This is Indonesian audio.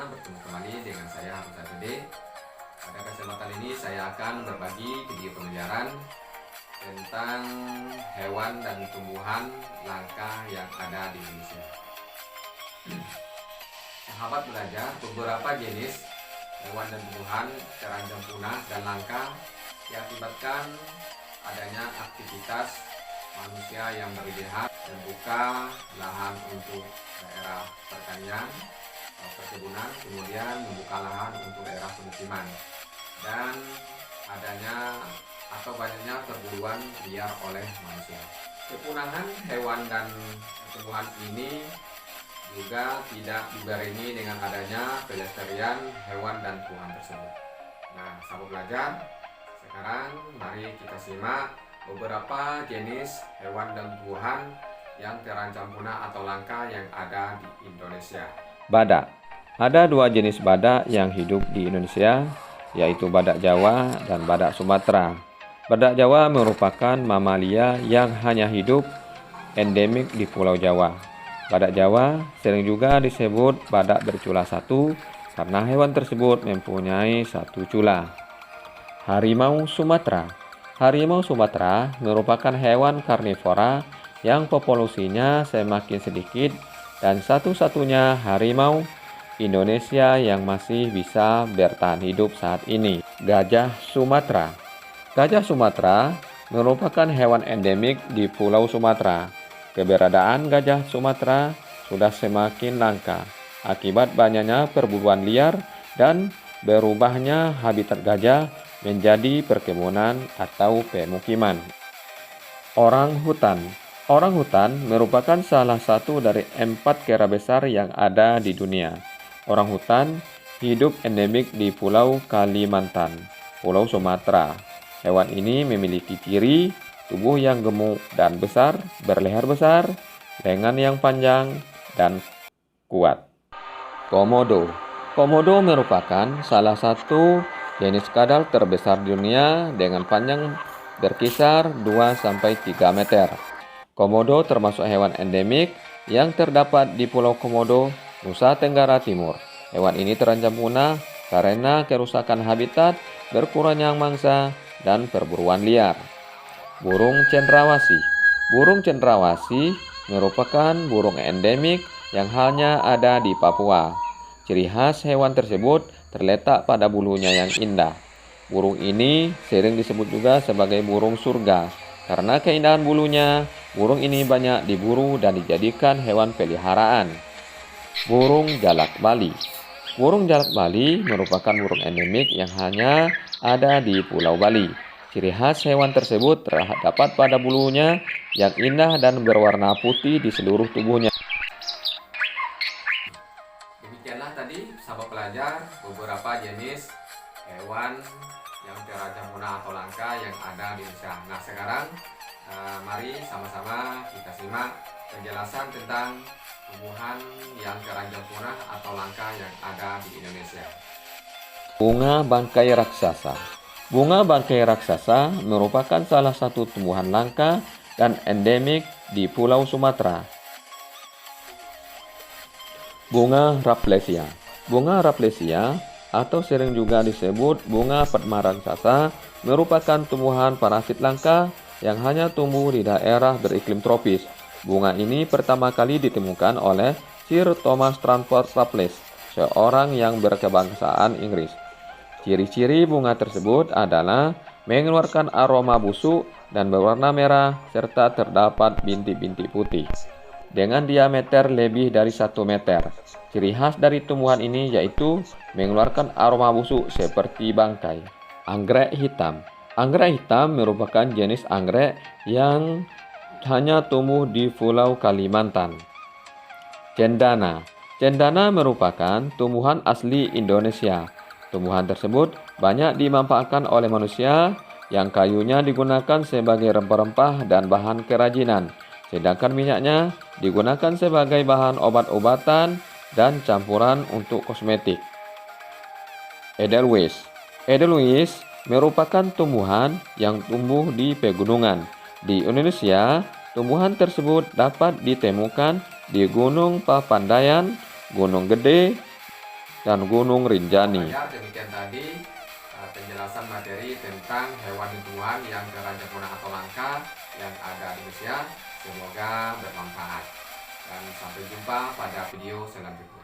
bertemu kembali dengan saya Harun Satede. Pada kesempatan ini saya akan berbagi video pembelajaran tentang hewan dan tumbuhan langka yang ada di Indonesia. Sahabat belajar, beberapa jenis hewan dan tumbuhan terancam punah dan langka diakibatkan adanya aktivitas manusia yang berlebihan membuka lahan untuk daerah pertanian, perkebunan, kemudian membuka lahan untuk daerah pemukiman, dan adanya atau banyaknya perburuan liar oleh manusia. Kepunahan hewan dan tumbuhan ini juga tidak dibarengi dengan adanya pelestarian hewan dan tumbuhan tersebut. Nah, sahabat belajar, sekarang mari kita simak beberapa jenis hewan dan tumbuhan yang terancam punah atau langka yang ada di Indonesia. Badak. Ada dua jenis badak yang hidup di Indonesia, yaitu badak Jawa dan badak Sumatera. Badak Jawa merupakan mamalia yang hanya hidup endemik di Pulau Jawa. Badak Jawa sering juga disebut badak bercula satu karena hewan tersebut mempunyai satu cula. Harimau Sumatera. Harimau Sumatera merupakan hewan karnivora yang populasinya semakin sedikit dan satu-satunya harimau Indonesia yang masih bisa bertahan hidup saat ini. Gajah Sumatera. Gajah Sumatera merupakan hewan endemik di Pulau Sumatera. Keberadaan gajah Sumatera sudah semakin langka akibat banyaknya perburuan liar dan berubahnya habitat gajah menjadi perkebunan atau pemukiman. Orang hutan. Orang hutan merupakan salah satu dari 4 kera besar yang ada di dunia. Orang hutan hidup endemik di Pulau Kalimantan, Pulau Sumatera. Hewan ini memiliki ciri tubuh yang gemuk dan besar, berleher besar, lengan yang panjang dan kuat. Komodo. Komodo merupakan salah satu jenis kadal terbesar di dunia dengan panjang berkisar 2-3 meter. Komodo termasuk hewan endemik yang terdapat di Pulau Komodo, Nusa Tenggara Timur. Hewan ini terancam punah karena kerusakan habitat, berkurangnya mangsa, dan perburuan liar. Burung cendrawasih. Burung cendrawasih merupakan burung endemik yang hanya ada di Papua. Ciri khas hewan tersebut terletak pada bulunya yang indah. Burung ini sering disebut juga sebagai burung surga. Karena keindahan bulunya, burung ini banyak diburu dan dijadikan hewan peliharaan. Burung jalak Bali. Burung jalak Bali merupakan burung endemik yang hanya ada di Pulau Bali. Ciri khas hewan tersebut terdapat pada bulunya yang indah dan berwarna putih di seluruh tubuhnya. Demikianlah tadi sahabat pelajar beberapa jenis hewan yang terancam punah atau langka yang ada di Indonesia. Nah, sekarang mari sama-sama kita simak penjelasan tentang tumbuhan yang terancam punah atau langka yang ada di Indonesia. Bunga bangkai raksasa. Bunga bangkai raksasa merupakan salah satu tumbuhan langka dan endemik di Pulau Sumatera. Bunga Rafflesia. Bunga Rafflesia atau sering juga disebut bunga padma raksasa merupakan tumbuhan parasit langka yang hanya tumbuh di daerah beriklim tropis. Bunga ini pertama kali ditemukan oleh Sir Thomas Stamford Raffles, seorang yang berkebangsaan Inggris. Ciri-ciri bunga tersebut adalah mengeluarkan aroma busuk dan berwarna merah serta terdapat bintik-bintik putih dengan diameter lebih dari 1 meter. Ciri khas dari tumbuhan ini yaitu mengeluarkan aroma busuk seperti bangkai. Anggrek hitam. Anggrek hitam merupakan jenis anggrek yang hanya tumbuh di Pulau Kalimantan. Cendana. Cendana merupakan tumbuhan asli Indonesia. Tumbuhan tersebut banyak dimanfaatkan oleh manusia yang kayunya digunakan sebagai rempah-rempah dan bahan kerajinan, sedangkan minyaknya digunakan sebagai bahan obat-obatan dan campuran untuk kosmetik. Edelweiss. Edelweiss merupakan tumbuhan yang tumbuh di pegunungan. Di Indonesia, tumbuhan tersebut dapat ditemukan di Gunung Papandayan, Gunung Gede, dan Gunung Rinjani. Demikian tadi penjelasan materi tentang hewan dan tumbuhan yang terancam punah atau langka yang ada di Indonesia. Semoga bermanfaat dan sampai jumpa pada video selanjutnya.